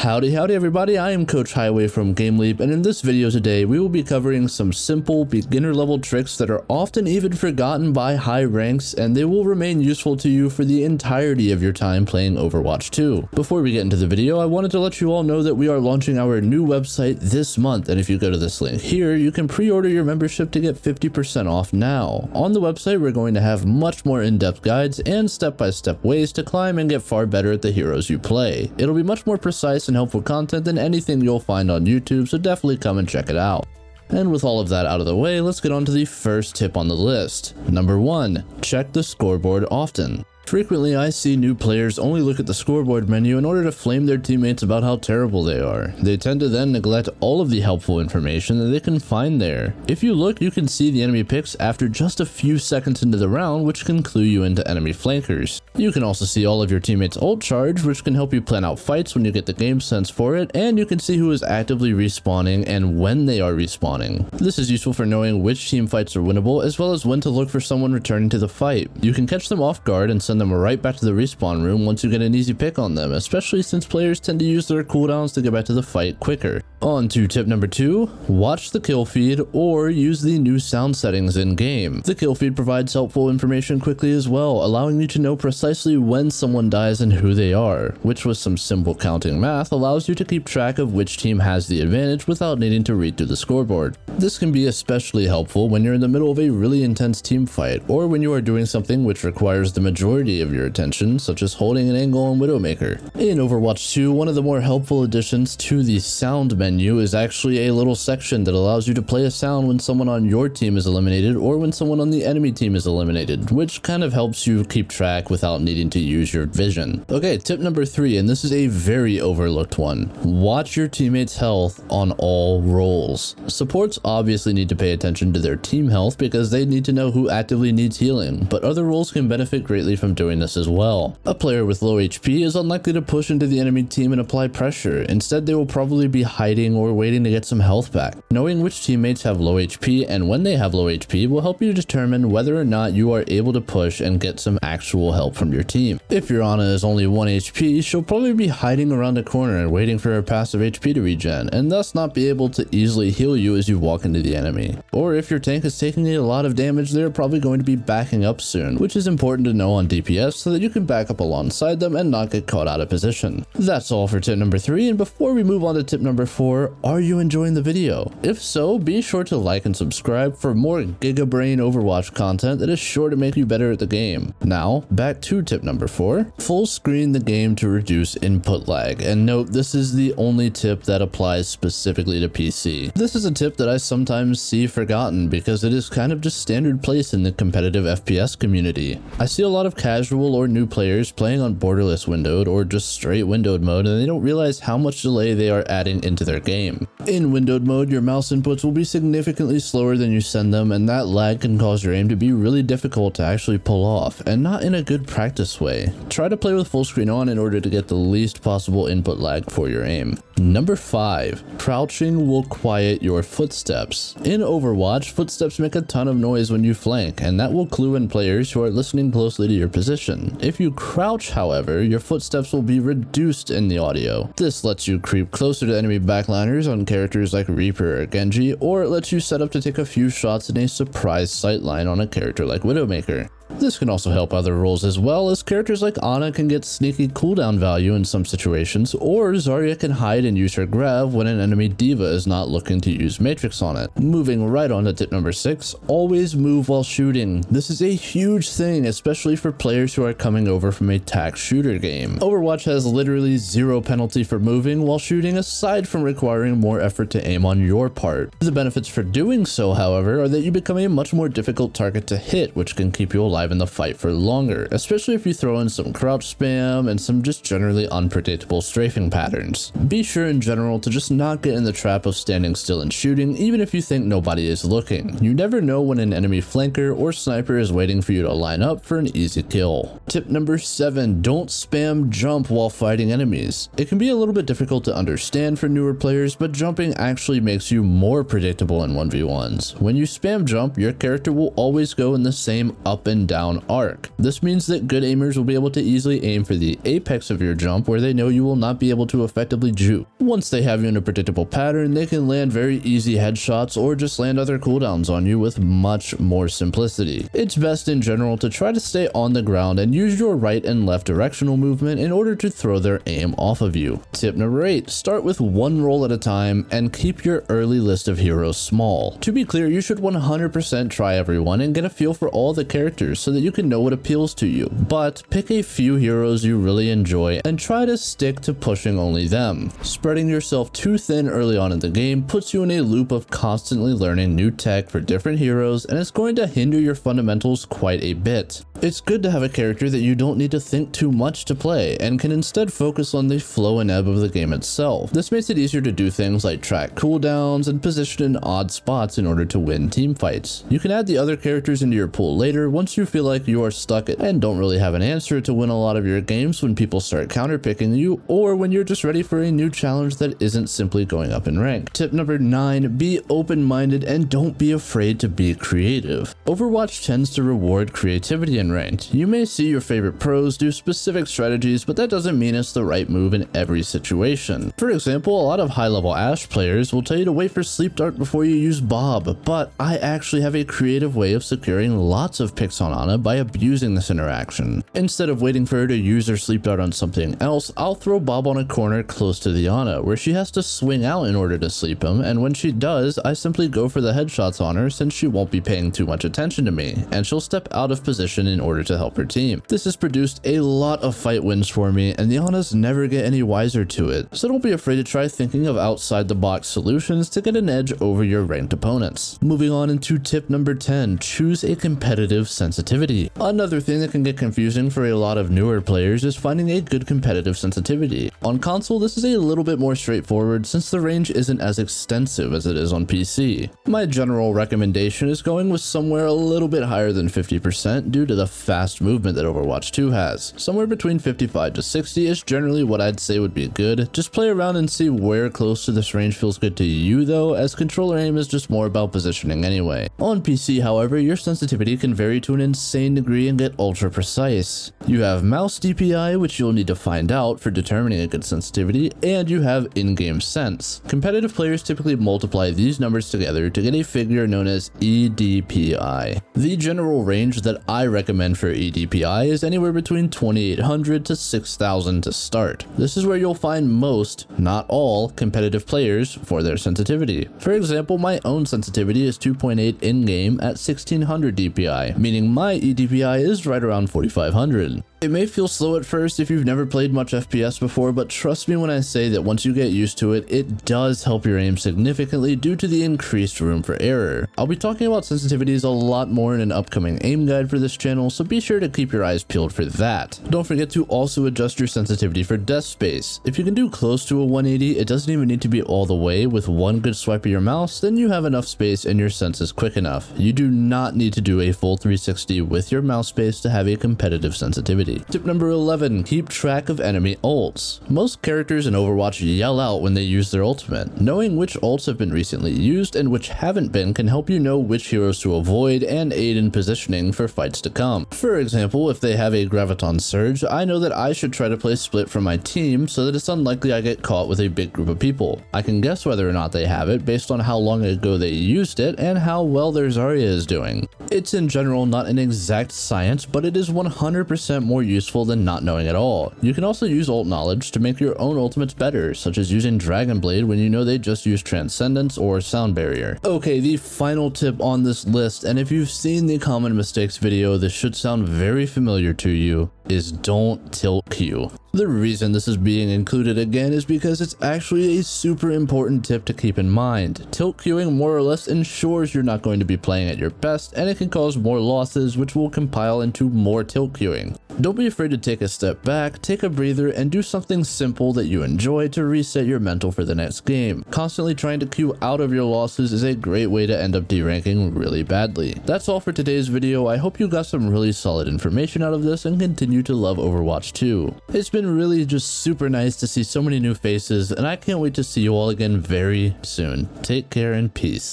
Howdy everybody, I am Coach Highway from GameLeap, and in this video today we will be covering some simple beginner level tricks that are often even forgotten by high ranks, and they will remain useful to you for the entirety of your time playing Overwatch 2. Before we get into the video, I wanted to let you all know that we are launching our new website this month, and if you go to this link here, you can pre-order your membership to get 50% off now. On the website, we're going to have much more in-depth guides and step-by-step ways to climb and get far better at the heroes you play. It'll be much more precise and helpful content than anything you'll find on YouTube, so definitely come and check it out. And with all of that out of the way, let's get on to the first tip on the list. Number 1, check the scoreboard often. Frequently, I see new players only look at the scoreboard menu in order to flame their teammates about how terrible they are. They tend to then neglect all of the helpful information that they can find there. If you look, you can see the enemy picks after just a few seconds into the round, which can clue you into enemy flankers. You can also see all of your teammates' ult charge, which can help you plan out fights when you get the game sense for it, and you can see who is actively respawning and when they are respawning. This is useful for knowing which team fights are winnable, as well as when to look for someone returning to the fight. You can catch them off guard and send them right back to the respawn room once you get an easy pick on them, especially since players tend to use their cooldowns to get back to the fight quicker. On to tip number 2, watch the kill feed or use the new sound settings in game. The kill feed provides helpful information quickly as well, allowing you to know precisely when someone dies and who they are, which with some simple counting math allows you to keep track of which team has the advantage without needing to read through the scoreboard. This can be especially helpful when you're in the middle of a really intense team fight, or when you are doing something which requires the majority of your attention, such as holding an angle on Widowmaker. In Overwatch 2, one of the more helpful additions to the sound menu is actually a little section that allows you to play a sound when someone on your team is eliminated or when someone on the enemy team is eliminated, which kind of helps you keep track without needing to use your vision. Okay, tip number 3, and this is a very overlooked one. Watch your teammates' health on all roles. Supports obviously need to pay attention to their team health because they need to know who actively needs healing, but other roles can benefit greatly from doing this as well. A player with low HP is unlikely to push into the enemy team and apply pressure. Instead, they will probably be hiding or waiting to get some health back. Knowing which teammates have low HP and when they have low HP will help you determine whether or not you are able to push and get some actual help from your team. If your Ana is only 1 HP, she'll probably be hiding around a corner and waiting for her passive HP to regen, and thus not be able to easily heal you as you walk into the enemy. Or if your tank is taking a lot of damage, they're probably going to be backing up soon, which is important to know on DPS so that you can back up alongside them and not get caught out of position. That's all for tip number 3, and before we move on to tip number 4, are you enjoying the video? If so, be sure to like and subscribe for more gigabrain Overwatch content that is sure to make you better at the game. Now, back to tip number 4, full screen the game to reduce input lag, and note this is the only tip that applies specifically to PC. This is a tip that I sometimes see forgotten because it is kind of just standard place in the competitive FPS community. I see a lot of casual or new players playing on borderless windowed or just straight windowed mode, and they don't realize how much delay they are adding into their game. In windowed mode, your mouse inputs will be significantly slower than you send them, and that lag can cause your aim to be really difficult to actually pull off, and not in a good practice way. Try to play with full screen on in order to get the least possible input lag for your aim. Number 5, crouching will quiet your footsteps. In Overwatch, footsteps make a ton of noise when you flank, and that will clue in players who are listening closely to your position. If you crouch, however, your footsteps will be reduced in the audio. This lets you creep closer to enemy backliners on characters like Reaper or Genji, or it lets you set up to take a few shots in a surprise sightline on a character like Widowmaker. This can also help other roles as well, as characters like Ana can get sneaky cooldown value in some situations, or Zarya can hide and use her grav when an enemy diva is not looking to use Matrix on it. Moving right on to tip number 6, always move while shooting. This is a huge thing, especially for players who are coming over from a tac shooter game. Overwatch has literally 0 penalty for moving while shooting, aside from requiring more effort to aim on your part. The benefits for doing so, however, are that you become a much more difficult target to hit, which can keep you alive in the fight for longer, especially if you throw in some crouch spam and some just generally unpredictable strafing patterns. Be sure in general to just not get in the trap of standing still and shooting, even if you think nobody is looking. You never know when an enemy flanker or sniper is waiting for you to line up for an easy kill. Tip number 7, don't spam jump while fighting enemies. It can be a little bit difficult to understand for newer players, but jumping actually makes you more predictable in 1v1s. When you spam jump, your character will always go in the same up and down down arc. This means that good aimers will be able to easily aim for the apex of your jump where they know you will not be able to effectively juke. Once they have you in a predictable pattern, they can land very easy headshots or just land other cooldowns on you with much more simplicity. It's best in general to try to stay on the ground and use your right and left directional movement in order to throw their aim off of you. Tip number 8, start with one role at a time and keep your early list of heroes small. To be clear, you should 100% try everyone and get a feel for all the characters so that you can know what appeals to you, but pick a few heroes you really enjoy and try to stick to pushing only them. Spreading yourself too thin early on in the game puts you in a loop of constantly learning new tech for different heroes, and it's going to hinder your fundamentals quite a bit. It's good to have a character that you don't need to think too much to play and can instead focus on the flow and ebb of the game itself. This makes it easier to do things like track cooldowns and position in odd spots in order to win team fights. You can add the other characters into your pool later once you feel like you are stuck and don't really have an answer to win a lot of your games when people start counterpicking you, or when you're just ready for a new challenge that isn't simply going up in rank. Tip number 9, be open-minded and don't be afraid to be creative. Overwatch tends to reward creativity in ranked. You may see your favorite pros do specific strategies, but that doesn't mean it's the right move in every situation. For example, a lot of high-level Ashe players will tell you to wait for sleep dart before you use Bob, but I actually have a creative way of securing lots of picks on Ana by abusing this interaction. Instead of waiting for her to use her sleep dart on something else, I'll throw Bob on a corner close to the Ana, where she has to swing out in order to sleep him, and when she does, I simply go for the headshots on her since she won't be paying too much attention to me, and she'll step out of position in order to help her team. This has produced a lot of fight wins for me, and the Anas never get any wiser to it, so don't be afraid to try thinking of outside the box solutions to get an edge over your ranked opponents. Moving on into tip number 10, choose a competitive sensitivity. Another thing that can get confusing for a lot of newer players is finding a good competitive sensitivity. On console, this is a little bit more straightforward since the range isn't as extensive as it is on PC. My general recommendation is going with somewhere a little bit higher than 50% due to the fast movement that Overwatch 2 has. Somewhere between 55 to 60 is generally what I'd say would be good. Just play around and see where close to this range feels good to you though, as controller aim is just more about positioning anyway. On PC, however, your sensitivity can vary to an insane degree and get ultra precise. You have mouse DPI, which you'll need to find out for determining a good sensitivity, and you have in-game sense. Competitive players typically multiply these numbers together to get a figure known as EDPI. The general range that I recommend for EDPI is anywhere between 2800 to 6000 to start. This is where you'll find most, not all, competitive players for their sensitivity. For example, my own sensitivity is 2.8 in-game at 1600 DPI, meaning my EDPI is right around 4500. It may feel slow at first if you've never played much FPS before, but trust me when I say that once you get used to it, it does help your aim significantly due to the increased room for error. I'll be talking about sensitivities a lot more in an upcoming aim guide for this channel, so be sure to keep your eyes peeled for that. Don't forget to also adjust your sensitivity for desk space. If you can do close to a 180, it doesn't even need to be all the way. With one good swipe of your mouse, then you have enough space and your sense is quick enough. You do not need to do a full 360 with your mouse space to have a competitive sensitivity. Tip number 11, keep track of enemy ults. Most characters in Overwatch yell out when they use their ultimate. Knowing which ults have been recently used and which haven't been can help you know which heroes to avoid and aid in positioning for fights to come. For example, if they have a Graviton Surge, I know that I should try to play split from my team so that it's unlikely I get caught with a big group of people. I can guess whether or not they have it based on how long ago they used it and how well their Zarya is doing. It's in general not an exact science, but it is 100% more useful than not knowing at all. You can also use ult knowledge to make your own ultimates better, such as using Dragon Blade when you know they just use Transcendence or Sound Barrier. Okay, the final tip on this list, and if you've seen the common mistakes video, this should sound very familiar to you, is don't tilt Q. The reason this is being included again is because it's actually a super important tip to keep in mind. Tilt queuing more or less ensures you're not going to be playing at your best, and it can cause more losses, which will compile into more tilt queuing. Don't be afraid to take a step back, take a breather, and do something simple that you enjoy to reset your mental for the next game. Constantly trying to queue out of your losses is a great way to end up deranking really badly. That's all for today's video. I hope you got some really solid information out of this and continue to love Overwatch 2. It's been really just super nice to see so many new faces, and I can't wait to see you all again very soon. Take care and peace.